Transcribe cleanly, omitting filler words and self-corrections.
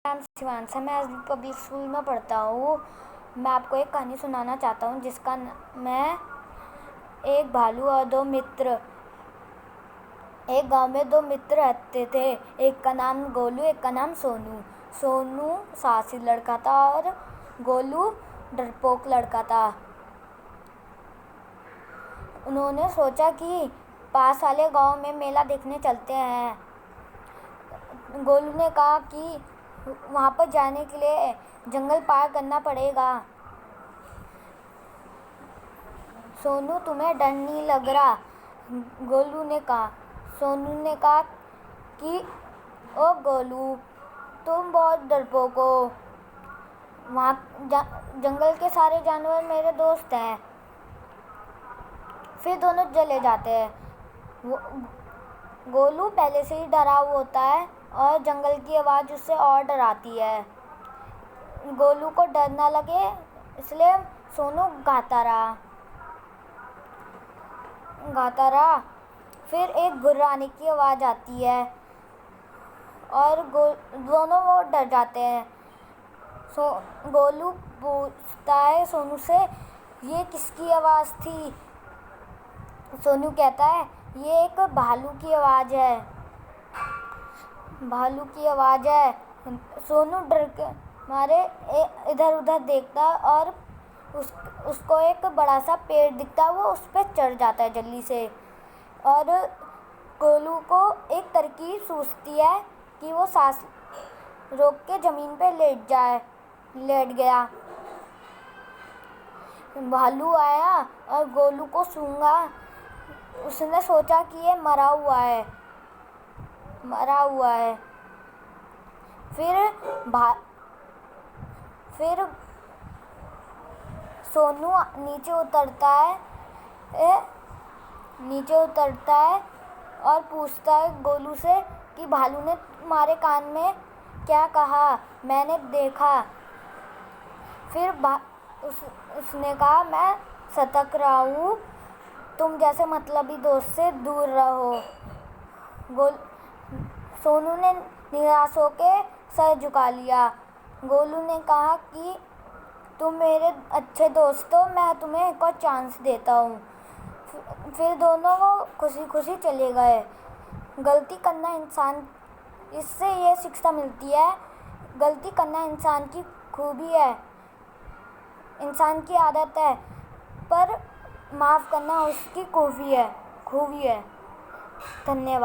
नाम शिवांशा, मैं आज पब्लिक स्कूल में पढ़ता हूँ। मैं आपको एक कहानी सुनाना चाहता हूँ जिसका मैं एक भालू और दो मित्र। एक गांव में दो मित्र रहते थे। एक का नाम गोलू, एक का नाम सोनू। सोनू साहसी लड़का था और गोलू डरपोक लड़का था। उन्होंने सोचा कि पास वाले गांव में मेला देखने चलते हैं। गोलू ने कहा कि वहाँ पर जाने के लिए जंगल पार करना पड़ेगा। सोनू, तुम्हें डर नहीं लग रहा? गोलू ने कहा। सोनू ने कहा कि ओ गोलू, तुम बहुत डरपोक हो। वहाँ जंगल के सारे जानवर मेरे दोस्त हैं। फिर दोनों चले जाते हैं। गोलू पहले से ही डरा हुआ होता है और जंगल की आवाज़ उससे और डराती है। गोलू को डर ना लगे इसलिए सोनू गाता रहा। फिर एक गुर्राने की आवाज़ आती है और दोनों वो डर जाते हैं। गोलू पूछता है सोनू से, ये किसकी आवाज़ थी? सोनू कहता है, ये एक भालू की आवाज़ है। भालू की आवाज़ है। सोनू डर के मारे इधर उधर देखता और उसको एक बड़ा सा पेड़ दिखता है। वो उस पर चढ़ जाता है जल्दी से और गोलू को एक तरकीब सूझती है कि वो सांस रोक के ज़मीन पे लेट गया। भालू आया और गोलू को सूंघा। उसने सोचा कि ये मरा हुआ है। फिर सोनू नीचे उतरता है और पूछता है गोलू से कि भालू ने तुम्हारे कान में क्या कहा? मैंने देखा। फिर उसने कहा, मैं सतर्क रहा हूँ, तुम जैसे मतलबी दोस्त से दूर रहो। सोनू ने निराश होकर सर झुका लिया। गोलू ने कहा कि तुम मेरे अच्छे दोस्त हो, मैं तुम्हें एक और चांस देता हूँ। फिर दोनों वो खुशी खुशी चले गए। इससे ये शिक्षा मिलती है, गलती करना इंसान की खूबी है, इंसान की आदत है, पर माफ़ करना उसकी खूबी है। धन्यवाद।